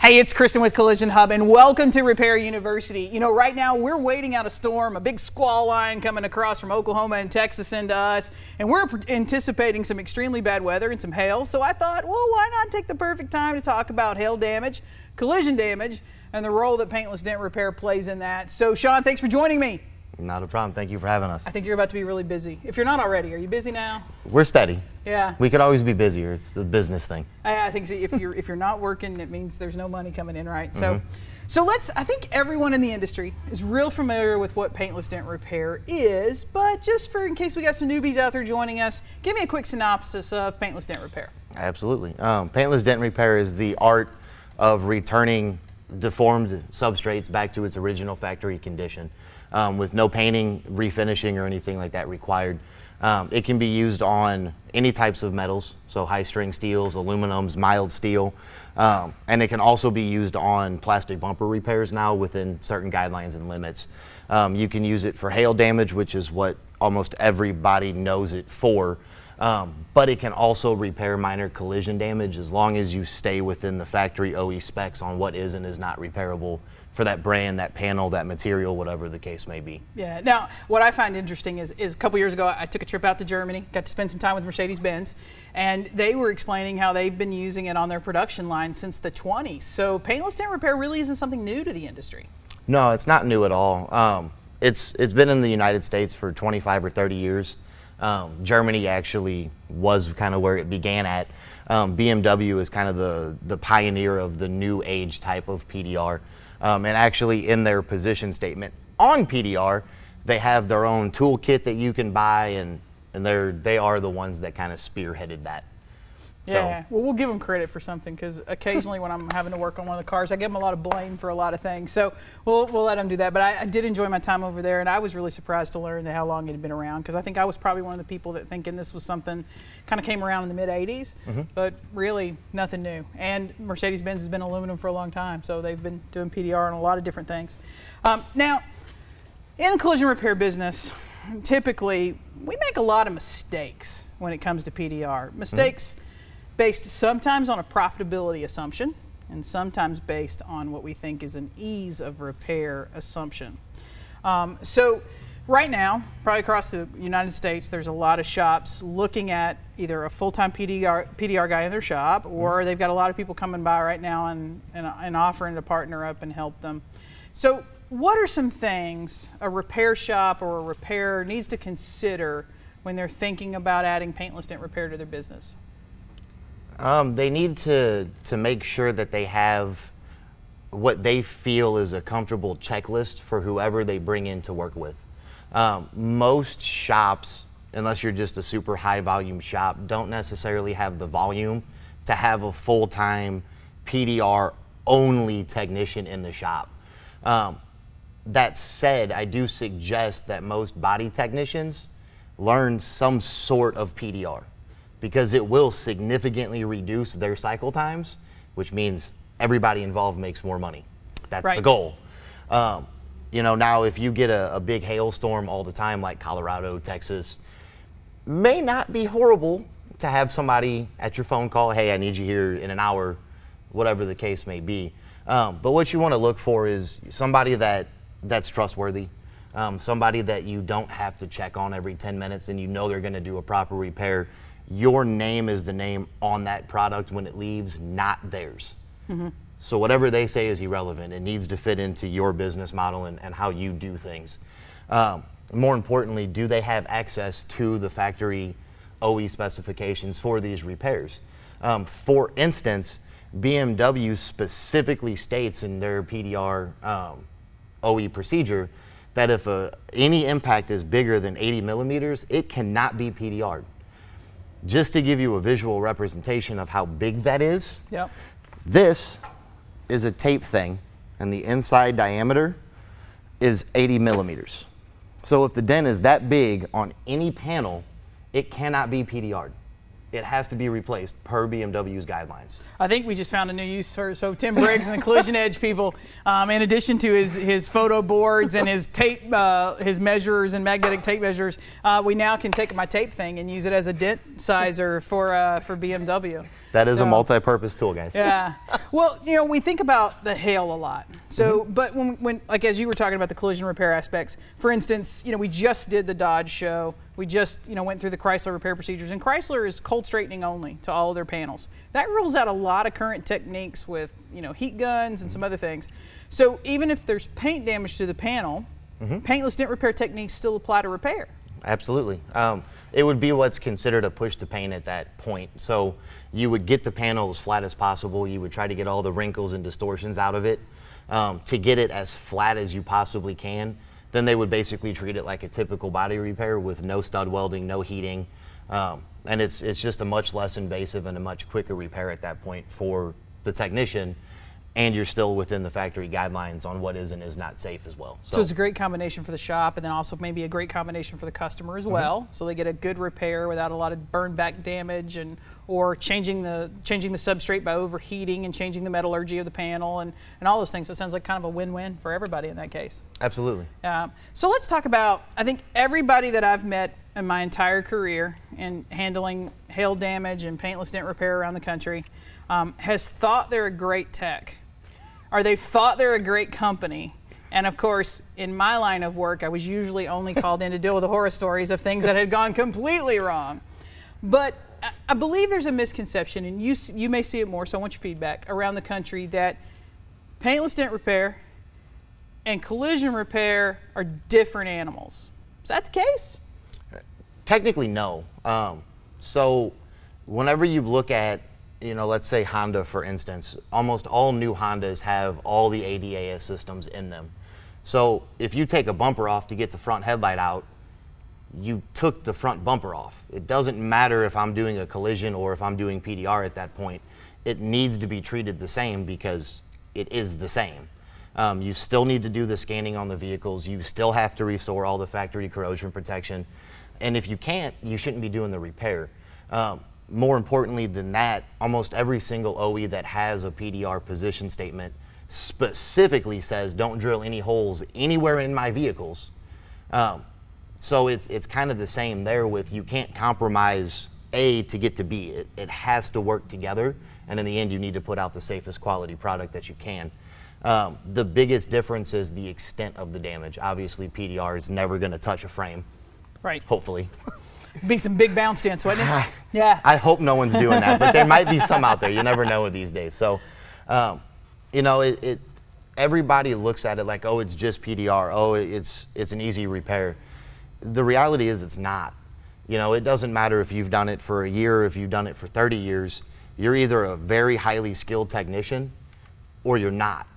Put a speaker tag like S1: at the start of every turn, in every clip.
S1: Hey, it's Kristen with Collision Hub, and welcome to Repair University. You know, right now we're waiting out a storm, a big squall line coming across from Oklahoma and Texas into us, and we're anticipating some extremely bad weather and some hail. So I thought, well, why not take the perfect time to talk about hail damage, collision damage, and the role that Paintless Dent Repair plays in that. So, Shawn, thanks for joining me.
S2: Not a problem. Thank you for having us.
S1: I think you're about to be really busy. If you're not already, are you busy now?
S2: We're steady.
S1: Yeah.
S2: We could always be busier. It's a business thing.
S1: I think so. If you're not working, it means there's no money coming in, right? So I think everyone in the industry is real familiar with what Paintless Dent Repair is, but just in case we got some newbies out there joining us, give me a quick synopsis of Paintless Dent Repair.
S2: Absolutely. Paintless Dent Repair is the art of returning deformed substrates back to its original factory condition. With no painting, refinishing, or anything like that required. It can be used on any types of metals, so high string steels, aluminums, mild steel, and it can also be used on plastic bumper repairs now within certain guidelines and limits. You can use it for hail damage, which is what almost everybody knows it for, but it can also repair minor collision damage as long as you stay within the factory OE specs on what is and is not repairable for that brand, that panel, that material, whatever the case may be.
S1: Yeah. Now, what I find interesting is a couple years ago, I took a trip out to Germany, got to spend some time with Mercedes-Benz, and they were explaining how they've been using it on their production line since the 20s. So Paintless Dent Repair really isn't something new to the industry.
S2: No, it's not new at all. It's been in the United States for 25 or 30 years. Germany actually was kind of where it began at. BMW is kind of the pioneer of the new age type of PDR. And actually in their position statement on PDR, they have their own toolkit that you can buy, and they are the ones that kind of spearheaded that.
S1: Yeah, well, we'll give them credit for something, because occasionally when I'm having to work on one of the cars, I give them a lot of blame for a lot of things. So we'll let them do that. But I did enjoy my time over there, and I was really surprised to learn how long it had been around, because I think I was probably one of the people that thinking this was something kind of came around in the mid-'80s, but really nothing new. And Mercedes-Benz has been aluminum for a long time, so they've been doing PDR on a lot of different things. Now, in the collision repair business, typically we make a lot of mistakes when it comes to PDR. Mistakes based sometimes on a profitability assumption and sometimes based on what we think is an ease of repair assumption. So right now, probably across the United States, there's a lot of shops looking at either a full-time PDR guy in their shop, or they've got a lot of people coming by right now and offering to partner up and help them. So what are some things a repair shop or a repairer needs to consider when they're thinking about adding Paintless Dent Repair to their business?
S2: They need to make sure that they have what they feel is a comfortable checklist for whoever they bring in to work with. Most shops, unless you're just a super high volume shop, don't necessarily have the volume to have a full-time PDR only technician in the shop. That said, I do suggest that most body technicians learn some sort of PDR, because it will significantly reduce their cycle times, which means everybody involved makes more money. That's the goal. You know, now if you get a big hailstorm all the time, like Colorado, Texas, may not be horrible to have somebody at your phone call, hey, I need you here in an hour, whatever the case may be. But what you want to look for is somebody that's trustworthy, somebody that you don't have to check on every 10 minutes and you know they're going to do a proper repair. Your name is the name on that product when it leaves, not theirs. So whatever they say is irrelevant. It needs to fit into your business model and how you do things. More importantly, do they have access to the factory OE specifications for these repairs? For instance, BMW specifically states in their PDR OE procedure that if any impact is bigger than 80 millimeters, it cannot be PDR'd. Just to give you a visual representation of how big that is, this is a tape thing, and the inside diameter is 80 millimeters. So if the dent is that big on any panel, it cannot be PDR'd. It has to be replaced per BMW's guidelines.
S1: I think we just found a new use for so Tim Briggs and the Collision Edge people, in addition to his photo boards and his tape, his measurers and magnetic tape measures, we now can take my tape thing and use it as a dent sizer for BMW.
S2: That is a
S1: So-
S2: multi-purpose tool, guys.
S1: Yeah. Well, we think about the hail a lot. So, but when like as you were talking about the collision repair aspects, for instance, we just did the Dodge show. We just, went through the Chrysler repair procedures, and Chrysler is cold straightening only to all of their panels. That rules out a lot of current techniques with, heat guns and some other things. So even if there's paint damage to the panel, paintless dent repair techniques still apply to repair.
S2: Absolutely. It would be what's considered a push to paint at that point. So you would get the panel as flat as possible. You would try to get all the wrinkles and distortions out of it to get it as flat as you possibly can. Then they would basically treat it like a typical body repair with no stud welding, no heating. And it's just a much less invasive and a much quicker repair at that point for the technician. And you're still within the factory guidelines on what is and is not safe as well.
S1: So it's a great combination for the shop, and then also maybe a great combination for the customer as well. So they get a good repair without a lot of burn back damage or changing the substrate by overheating and changing the metallurgy of the panel and all those things. So it sounds like kind of a win-win for everybody in that case.
S2: Absolutely.
S1: So let's talk about, I think everybody that I've met in my entire career in handling hail damage and paintless dent repair around the country has thought they're a great tech. Or they've thought they're a great company. And of course, in my line of work, I was usually only called in to deal with the horror stories of things that had gone completely wrong. But I believe there's a misconception, and you may see it more, so I want your feedback, around the country that paintless dent repair and collision repair are different animals. Is that the case?
S2: Technically, no. So whenever you look at, let's say Honda, for instance, almost all new Hondas have all the ADAS systems in them. So if you take a bumper off to get the front headlight out, you took the front bumper off. It doesn't matter if I'm doing a collision or if I'm doing PDR at that point. It needs to be treated the same because it is the same. You still need to do the scanning on the vehicles. You still have to restore all the factory corrosion protection. And if you can't, you shouldn't be doing the repair. More importantly than that, almost every single OE that has a PDR position statement specifically says don't drill any holes anywhere in my vehicles. So it's kind of the same there with you can't compromise A to get to B. It has to work together, and in the end you need to put out the safest quality product that you can. The biggest difference is the extent of the damage. Obviously PDR is never going to touch a frame. Right. Hopefully.
S1: Be some big bounce dents, wouldn't it? Yeah.
S2: I hope no one's doing that, but there might be some out there. You never know these days. So, everybody looks at it like, oh, it's just PDR. Oh, it's an easy repair. The reality is it's not. It doesn't matter if you've done it for a year or if you've done it for 30 years. You're either a very highly skilled technician or you're not.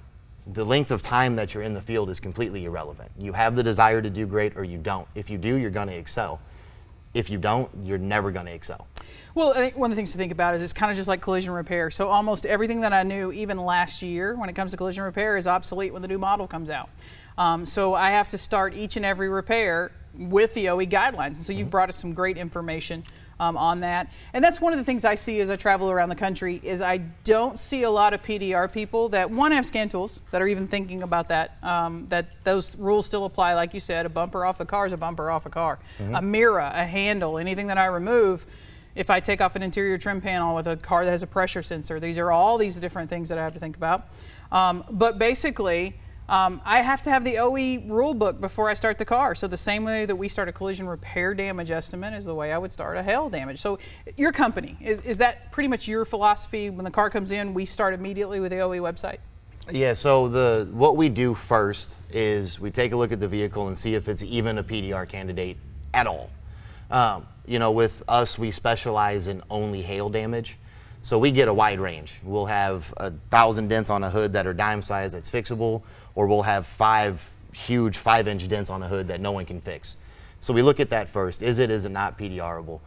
S2: The length of time that you're in the field is completely irrelevant. You have the desire to do great or you don't. If you do, you're going to excel. If you don't, you're never going to excel.
S1: Well, I think one of the things to think about is it's kind of just like collision repair. So almost everything that I knew, even last year, when it comes to collision repair, is obsolete when the new model comes out. So I have to start each and every repair with the OE guidelines. And so you've brought us some great information on that. And that's one of the things I see as I travel around the country is I don't see a lot of PDR people that, one, have scan tools that are even thinking about that, that those rules still apply. Like you said, a bumper off the car is a bumper off a car. A mirror, a handle, anything that I remove, if I take off an interior trim panel with a car that has a pressure sensor, these are all these different things that I have to think about. But basically, I have to have the OE rule book before I start the car. So the same way that we start a collision repair damage estimate is the way I would start a hail damage. So your company, is that pretty much your philosophy? When the car comes in, we start immediately with the OE website?
S2: Yeah, so what we do first is we take a look at the vehicle and see if it's even a PDR candidate at all. With us, we specialize in only hail damage. So we get a wide range. We'll have 1,000 dents on a hood that are dime size that's fixable, or we'll have 5 huge 5-inch dents on a hood that no one can fix. So we look at that first. Is it not PDRable?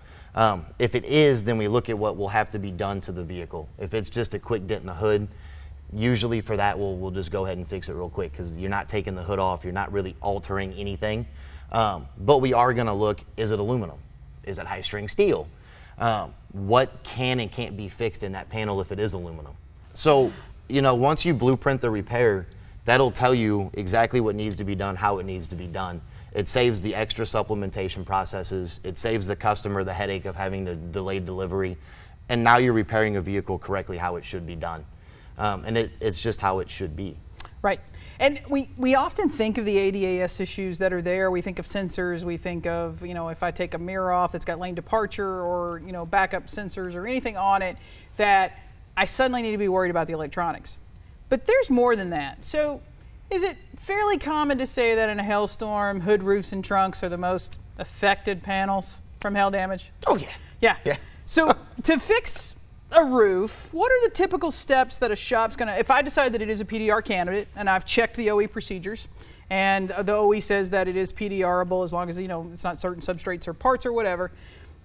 S2: If it is, then we look at what will have to be done to the vehicle. If it's just a quick dent in the hood, usually for that we'll just go ahead and fix it real quick because you're not taking the hood off, you're not really altering anything. But we are gonna look, is it aluminum? Is it high strength steel? What can and can't be fixed in that panel if it is aluminum? So, once you blueprint the repair, that'll tell you exactly what needs to be done, how it needs to be done. It saves the extra supplementation processes. It saves the customer the headache of having to delay delivery. and now you're repairing a vehicle correctly how it should be done. And it's just how it should be.
S1: Right. And we often think of the ADAS issues that are there. We think of sensors. We think of, if I take a mirror off that's got lane departure or, backup sensors or anything on it, that I suddenly need to be worried about the electronics. But there's more than that. So is it fairly common to say that in a hailstorm, hood, roofs, and trunks are the most affected panels from hail damage?
S2: Oh, yeah.
S1: Yeah. So to fix a roof, what are the typical steps that a shop's gonna, if I decide that it is a PDR candidate and I've checked the OE procedures and the OE says that it is PDRable as long as, it's not certain substrates or parts or whatever,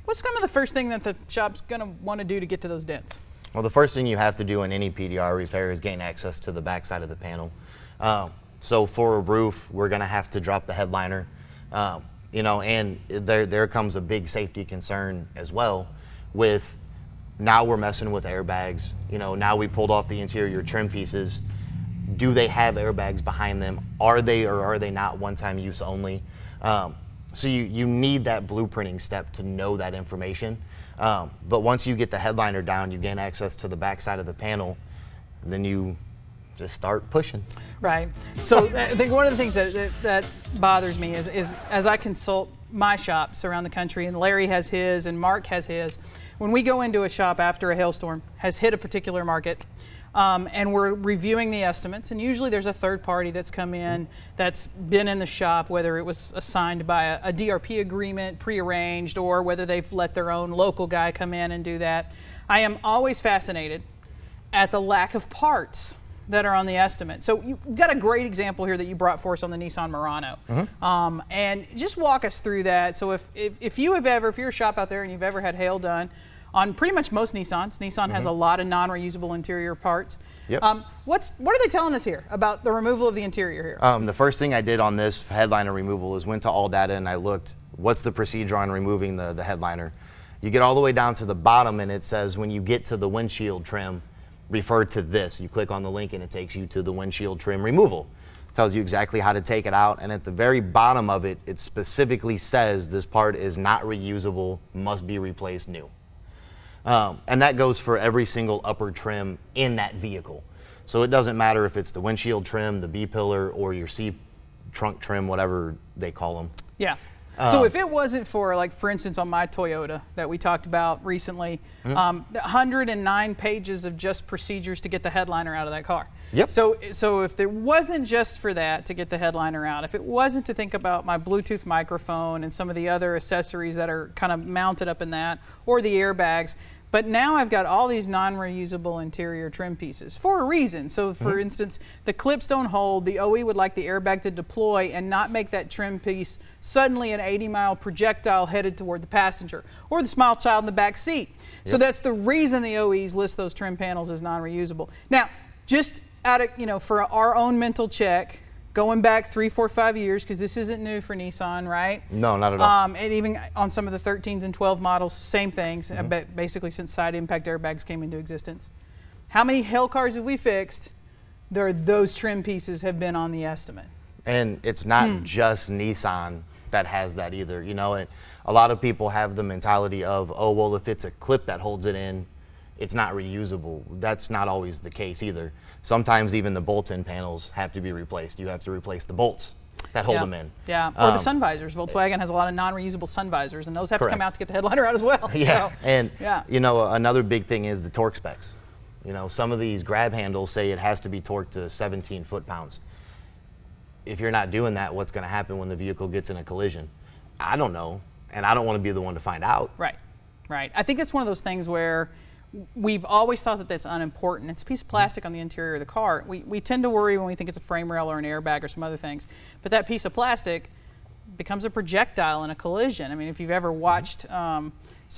S1: what's kind of the first thing that the shop's gonna wanna do to get to those dents?
S2: Well, the first thing you have to do in any PDR repair is gain access to the back side of the panel. So for a roof, we're gonna have to drop the headliner, and there comes a big safety concern as well with now we're messing with airbags. Now we pulled off the interior trim pieces. Do they have airbags behind them? Are they or are they not one-time use only? So you need that blueprinting step to know that information. But once you get the headliner down, you gain access to the back side of the panel, then you just start pushing.
S1: Right. So I think one of the things that bothers me is as I consult my shops around the country, and Larry has his and Mark has his, when we go into a shop after a hailstorm has hit a particular market, and we're reviewing the estimates, and usually there's a third party that's come in that's been in the shop, whether it was assigned by a DRP agreement, prearranged, or whether they've let their own local guy come in and do that. I am always fascinated at the lack of parts that are on the estimate. So you've got a great example here that you brought for us on the Nissan Murano. And just walk us through that. So if you're a shop out there and you've ever had hail done on pretty much most Nissans, Nissan has a lot of non-reusable interior parts.
S2: Yep.
S1: What are they telling us here about the removal of the interior here?
S2: The first thing I did on this headliner removal is went to all data and I looked, what's the procedure on removing the headliner? You get all the way down to the bottom and it says when you get to the windshield trim, refer to this. You click on the link and it takes you to the windshield trim removal. It tells you exactly how to take it out, and at the very bottom of it, it specifically says this part is not reusable, must be replaced new. And that goes for every single upper trim in that vehicle. So it doesn't matter if it's the windshield trim, the B-pillar, or your C trunk trim, whatever they call them.
S1: Yeah. So if it wasn't for, like, for instance, on my Toyota that we talked about recently, 109 pages of just procedures to get the headliner out of that car.
S2: Yep.
S1: So if there wasn't just for that to get the headliner out, if it wasn't to think about my Bluetooth microphone and some of the other accessories that are kind of mounted up in that, or the airbags, but now I've got all these non-reusable interior trim pieces for a reason. So for instance, the clips don't hold. The OE would like the airbag to deploy and not make that trim piece suddenly an 80-mile projectile headed toward the passenger or the small child in the back seat. Yep. So that's the reason the OEs list those trim panels as non-reusable. Now, just out of, for our own mental check, going back 3, 4, 5 years, because this isn't new for Nissan, right?
S2: No, not at all.
S1: And even on some of the 13s and 12 models, same things, basically since side impact airbags came into existence. How many hail cars have we fixed? Those trim pieces have been on the estimate.
S2: And it's not just Nissan that has that either. A lot of people have the mentality of, oh, well, if it's a clip that holds it in, it's not reusable. That's not always the case either. Sometimes even the bolt-in panels have to be replaced. You have to replace the bolts that hold them in.
S1: Yeah, or the sun visors. Volkswagen has a lot of non-reusable sun visors, and those have to come out to get the headliner out as well.
S2: Yeah,
S1: so,
S2: and another big thing is the torque specs. Some of these grab handles say it has to be torqued to 17 foot-pounds. If you're not doing that, what's going to happen when the vehicle gets in a collision? I don't know, and I don't want to be the one to find out.
S1: Right. I think that's one of those things where we've always thought that that's unimportant. It's a piece of plastic on the interior of the car. We tend to worry when we think it's a frame rail or an airbag or some other things. But that piece of plastic becomes a projectile in a collision. I mean, if you've ever watched some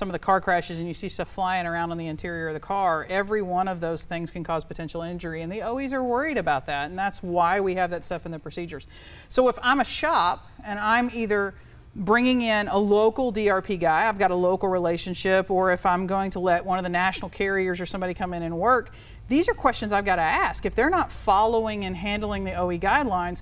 S1: of the car crashes and you see stuff flying around on the interior of the car, every one of those things can cause potential injury. And the OEs are worried about that. And that's why we have that stuff in the procedures. So if I'm a shop and I'm either bringing in a local DRP guy, I've got a local relationship, or if I'm going to let one of the national carriers or somebody come in and work, these are questions I've got to ask. If they're not following and handling the OE guidelines,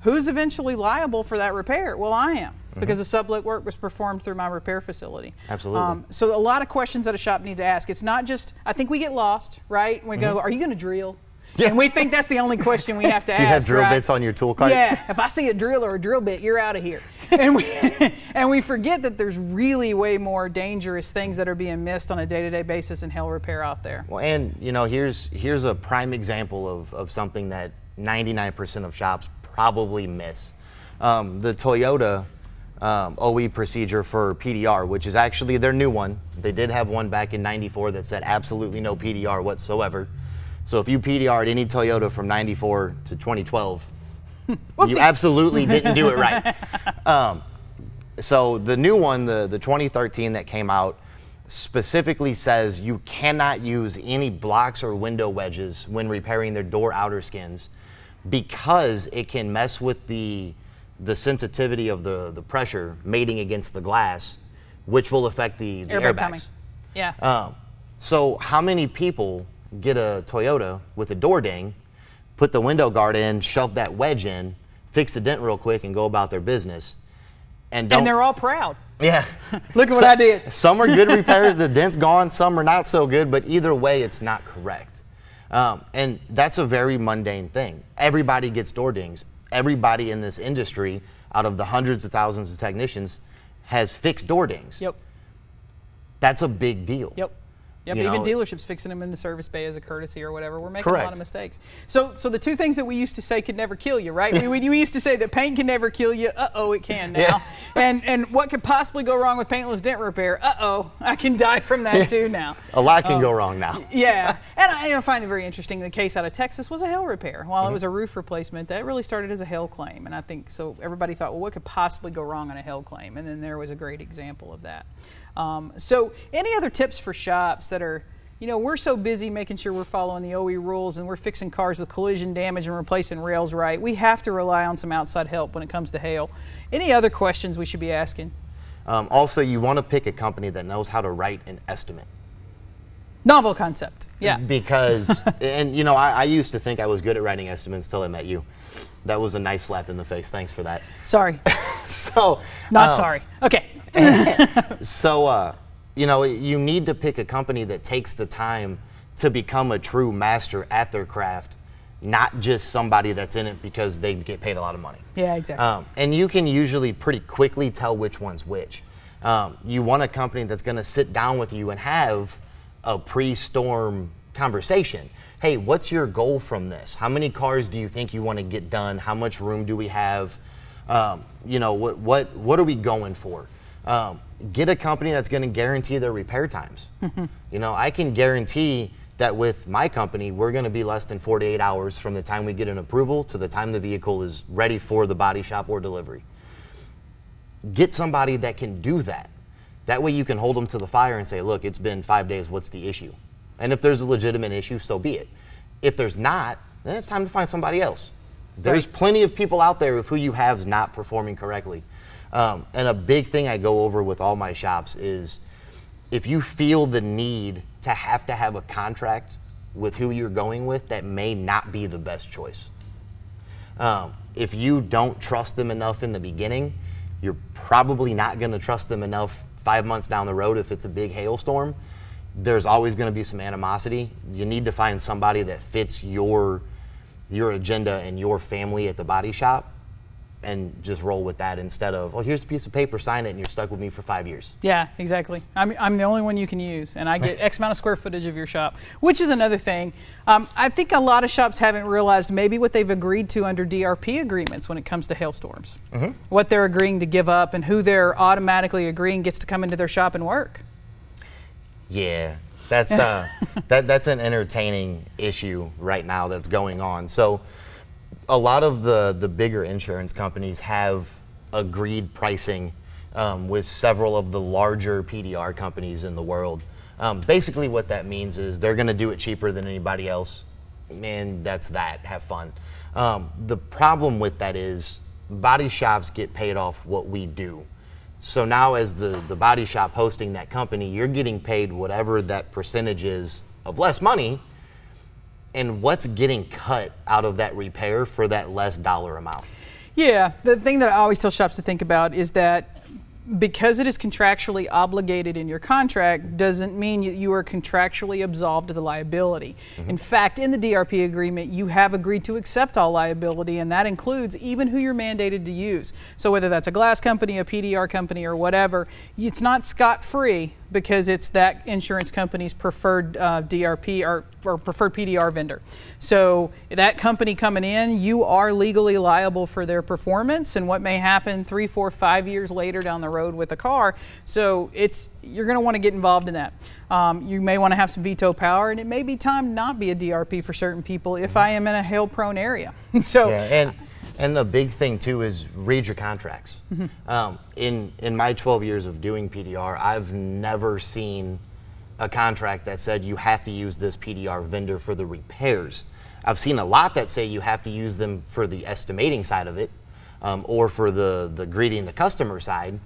S1: who's eventually liable for that repair? Well, I am. because the sublet work was performed through my repair facility.
S2: Absolutely.
S1: So a lot of questions that a shop need to ask. It's not just, I think we get lost, right? We go, are you going to drill?
S2: Yeah.
S1: And we think that's the only question we have to ask.
S2: Do you have drill
S1: right?
S2: bits on your tool cart?
S1: Yeah, if I see a drill or a drill bit, you're out of here. And we forget that there's really way more dangerous things that are being missed on a day-to-day basis in hail repair out there.
S2: Well, and you know, here's a prime example of something that 99% of shops probably miss. The Toyota OE procedure for PDR, which is actually their new one. They did have one back in '94 that said absolutely no PDR whatsoever. So if you PDR'd any Toyota from '94 to 2012, you absolutely didn't do it right. So the new one, the 2013 that came out, specifically says you cannot use any blocks or window wedges when repairing their door outer skins, because it can mess with the sensitivity of the pressure mating against the glass, which will affect the airbags.
S1: Timing. Yeah.
S2: So how many people get a Toyota with a door ding, put the window guard in, shove that wedge in, fix the dent real quick, and go about their business? And
S1: they're all proud.
S2: Yeah.
S1: Look at what I did.
S2: Some are good repairs, the dent's gone. Some are not so good, but either way, it's not correct. And that's a very mundane thing. Everybody gets door dings. Everybody in this industry, out of the hundreds of thousands of technicians, has fixed door dings.
S1: Yep.
S2: That's a big deal.
S1: Yep. Yep,
S2: You
S1: even
S2: know,
S1: dealships fixing them in the service bay as a courtesy or whatever. We're making
S2: Correct.
S1: a lot of mistakes. So the two things that we used to say could never kill you, right? we used to say that paint can never kill you. Uh-oh, it can now. Yeah. And what could possibly go wrong with paintless dent repair? Uh-oh, I can die from that too now.
S2: A lot can go wrong now.
S1: Yeah, and I find it very interesting. The case out of Texas was a hail repair. While it was a roof replacement, that really started as a hail claim. And I think so everybody thought, well, what could possibly go wrong on a hail claim? And then there was a great example of that. So any other tips for shops that are, you know, we're so busy making sure we're following the OE rules and we're fixing cars with collision damage and replacing rails right. We have to rely on some outside help when it comes to hail. Any other questions we should be asking?
S2: Also, you want to pick a company that knows how to write an estimate.
S1: Novel concept, yeah.
S2: Because, and you know, I used to think I was good at writing estimates till I met you. That was a nice slap in the face. Thanks for that.
S1: Sorry.
S2: So.
S1: Not sorry. Okay.
S2: So, you know, you need to pick a company that takes the time to become a true master at their craft, not just somebody that's in it because they get paid a lot of money.
S1: Yeah, exactly.
S2: And you can usually pretty quickly tell which one's which. You want a company that's going to sit down with you and have a pre-storm conversation. Hey, what's your goal from this? How many cars do you think you want to get done? How much room do we have? You know, what are we going for? Get a company that's going to guarantee their repair times. You know, I can guarantee that with my company, we're going to be less than 48 hours from the time we get an approval to the time the vehicle is ready for the body shop or delivery. Get somebody that can do that. That way you can hold them to the fire and say, look, it's been 5 days, what's the issue? And if there's a legitimate issue, so be it. If there's not, then it's time to find somebody else. There's plenty of people out there who you have is not performing correctly. And a big thing I go over with all my shops is if you feel the need to have a contract with who you're going with, that may not be the best choice. If you don't trust them enough in the beginning, you're probably not going to trust them enough 5 months down the road if it's a big hailstorm. There's always going to be some animosity. You need to find somebody that fits your agenda and your family at the body shop, and just roll with that instead of, oh, here's a piece of paper, sign it, and you're stuck with me for 5 years.
S1: Yeah, exactly. I'm the only one you can use, and I get X amount of square footage of your shop, which is another thing. I think a lot of shops haven't realized maybe what they've agreed to under DRP agreements when it comes to hailstorms. What they're agreeing to give up and who they're automatically agreeing gets to come into their shop and work.
S2: Yeah, that's that's an entertaining issue right now that's going on. So a lot of the bigger insurance companies have agreed pricing with several of the larger PDR companies in the world. Basically what that means is they're going to do it cheaper than anybody else, and that's that. Have fun. The problem with that is body shops get paid off what we do. So now as the body shop hosting that company, you're getting paid whatever that percentage is of less money, and what's getting cut out of that repair for that less dollar amount.
S1: Yeah, the thing that I always tell shops to think about is that because it is contractually obligated in your contract doesn't mean you are contractually absolved of the liability. In fact, in the DRP agreement, you have agreed to accept all liability, and that includes even who you're mandated to use. So whether that's a glass company, a PDR company, or whatever, it's not scot-free because it's that insurance company's preferred DRP or preferred PDR vendor. So that company coming in, you are legally liable for their performance and what may happen 3, 4, 5 years later down the road with a car. So you're going to want to get involved in that. You may want to have some veto power, and it may be time to not be a DRP for certain people if I am in a hail-prone area. So.
S2: Yeah, and the big thing too is read your contracts. In my 12 years of doing PDR, I've never seen a contract that said you have to use this PDR vendor for the repairs. I've seen a lot that say you have to use them for the estimating side of it, or for the greeting the customer side,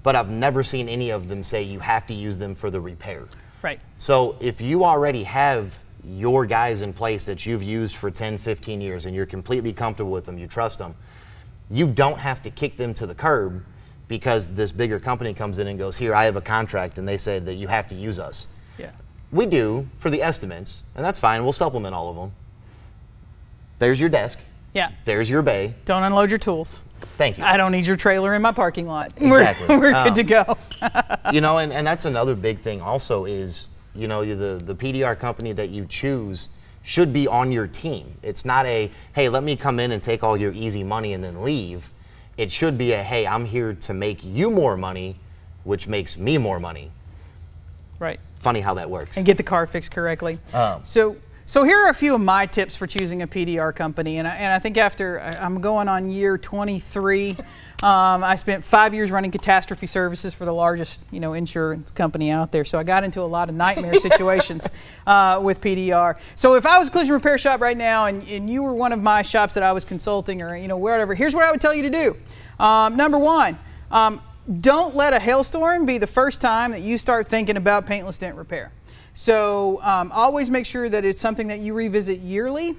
S2: but I've never seen any of them say you have to use them for the repair.
S1: Right.
S2: So if you already have your guys in place that you've used for 10, 15 years and you're completely comfortable with them, you trust them, you don't have to kick them to the curb because this bigger company comes in and goes, here, I have a contract, and they said that you have to use us.
S1: Yeah.
S2: We do for the estimates, and that's fine. We'll supplement all of them. There's your desk.
S1: Yeah.
S2: There's your bay.
S1: Don't unload your tools.
S2: Thank you.
S1: I don't need your trailer in my parking lot.
S2: Exactly.
S1: We're good to go.
S2: And that's another big thing also is, the PDR company that you choose should be on your team. It's not a, hey, let me come in and take all your easy money and then leave. It should be a, hey, I'm here to make you more money, which makes me more money.
S1: Right.
S2: Funny how that works.
S1: And get the car fixed correctly. So here are a few of my tips for choosing a PDR company. And I think after I'm going on year 23, I spent 5 years running catastrophe services for the largest, insurance company out there. So I got into a lot of nightmare situations with PDR. So if I was a collision repair shop right now and you were one of my shops that I was consulting or, wherever, here's what I would tell you to do. Number one, don't let a hailstorm be the first time that you start thinking about paintless dent repair. So always make sure that it's something that you revisit yearly,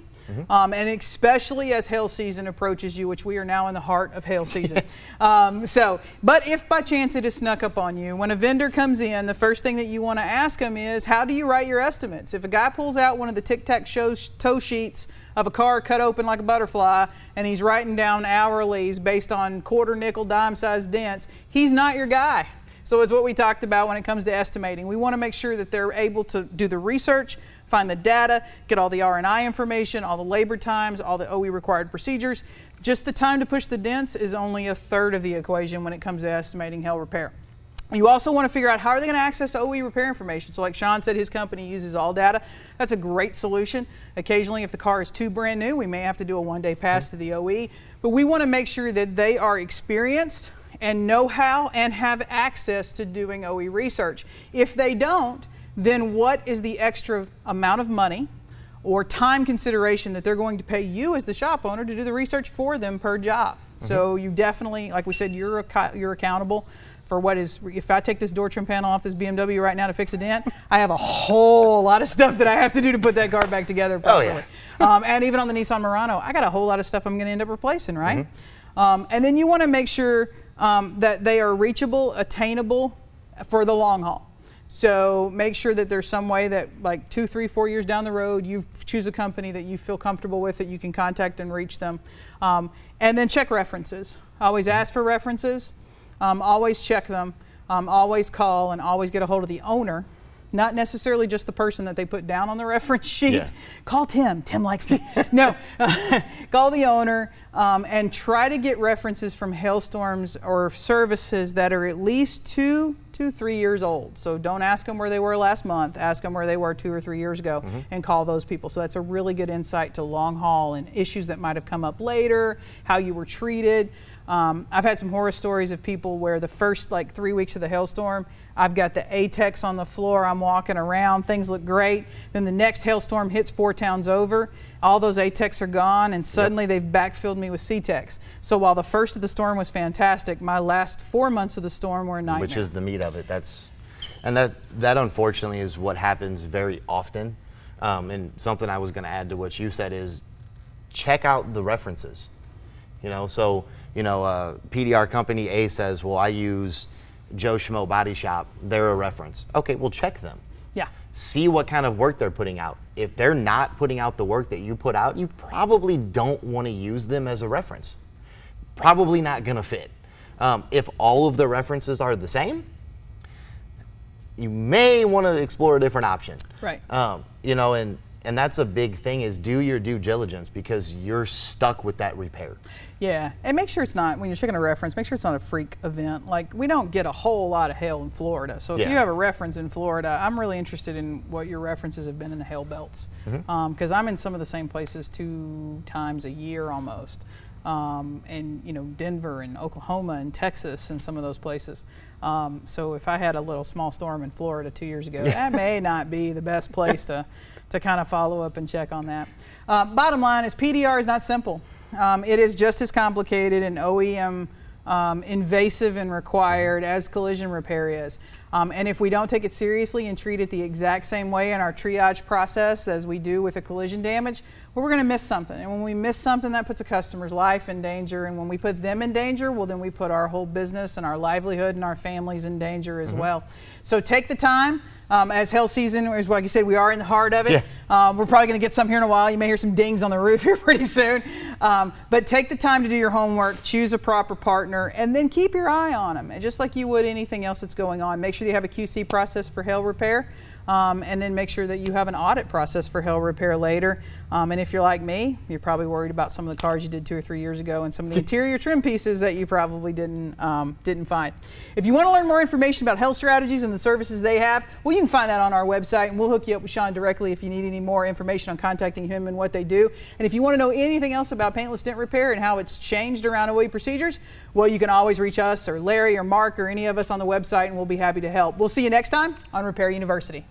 S1: and especially as hail season approaches you, which we are now in the heart of hail season. But if by chance it is snuck up on you, when a vendor comes in, the first thing that you want to ask them is, how do you write your estimates? If a guy pulls out one of the tic-tac-toe sheets of a car cut open like a butterfly, and he's writing down hourlies based on quarter, nickel, dime-sized dents, he's not your guy. So it's what we talked about when it comes to estimating. We want to make sure that they're able to do the research, find the data, get all the R&I information, all the labor times, all the OE required procedures. Just the time to push the dents is only a third of the equation when it comes to estimating hail repair. You also want to figure out how are they going to access OE repair information. So like Shawn said, his company uses all data. That's a great solution. Occasionally, if the car is too brand new, we may have to do a one-day pass to the OE. But we want to make sure that they are experienced and know how and have access to doing OE research. If they don't, then what is the extra amount of money or time consideration that they're going to pay you as the shop owner to do the research for them per job? So you definitely, like we said, you're accountable for what is, if I take this door trim panel off this BMW right now to fix a dent, I have a whole lot of stuff that I have to do to put that car back together properly. Oh, yeah. And even on the Nissan Murano, I got a whole lot of stuff I'm going to end up replacing, right? And then you want to make sure that they are reachable, attainable for the long haul. So make sure that there's some way that like 2, 3, 4 years down the road, you choose a company that you feel comfortable with, that you can contact and reach them. And then check references. Always ask for references. Always check them. Always call and always get a hold of the owner. Not necessarily just the person that they put down on the reference sheet. Yeah. Call Tim. Tim likes me. No, call the owner and try to get references from hailstorms or services that are at least 2 to 3 years old. So don't ask them where they were last month. Ask them where they were 2 or 3 years ago and call those people. So that's a really good insight to long haul and issues that might have come up later, how you were treated. I've had some horror stories of people where the first 3 weeks of the hailstorm, I've got the ATEX on the floor, I'm walking around, things look great. Then the next hailstorm hits 4 towns over, all those ATEX are gone, and suddenly they've backfilled me with CTEX. So while the first of the storm was fantastic, my last 4 months of the storm were a nightmare.
S2: Which is the meat of it. That unfortunately is what happens very often. And something I was going to add to what you said is check out the references. You know, so PDR company A says, well, I use Joe Schmo Body Shop. They're a reference. Okay, well, check them.
S1: Yeah.
S2: See what kind of work they're putting out. If they're not putting out the work that you put out, you probably don't want to use them as a reference. Probably not going to fit. If all of the references are the same, you may want to explore a different option.
S1: Right.
S2: You know, and that's a big thing, is do your due diligence, because you're stuck with that repair.
S1: Yeah, and make sure it's not, when you're checking a reference, make sure it's not a freak event. Like, we don't get a whole lot of hail in Florida. So if
S2: Yeah.
S1: you have a reference in Florida, I'm really interested in what your references have been in the hail belts. Because I'm in some of the same places 2 times a year almost. And, you know, Denver and Oklahoma and Texas and some of those places. So if I had a little small storm in Florida 2 years ago, that may not be the best place to kind of follow up and check on that. Bottom line is PDR is not simple. It is just as complicated and OEM invasive and required as collision repair is. And if we don't take it seriously and treat it the exact same way in our triage process as we do with a collision damage, well, we're going to miss something. And when we miss something, that puts a customer's life in danger. And when we put them in danger, well, then we put our whole business and our livelihood and our families in danger as well. So take the time. As hail season is, like you said, we are in the heart of it.
S2: Yeah.
S1: We're probably going to get some here in a while. You may hear some dings on the roof here pretty soon. But take the time to do your homework, choose a proper partner, and then keep your eye on them. And just like you would anything else that's going on, make sure you have a QC process for hail repair. And then make sure that you have an audit process for hail repair later. And if you're like me, you're probably worried about some of the cars you did 2 or 3 years ago and some of the interior trim pieces that you probably didn't find. If you want to learn more information about hail strategies and the services they have, well, you can find that on our website, and we'll hook you up with Shawn directly if you need any more information on contacting him and what they do. And if you want to know anything else about paintless dent repair and how it's changed around OE procedures, well, you can always reach us or Larry or Mark or any of us on the website, and we'll be happy to help. We'll see you next time on Repair University.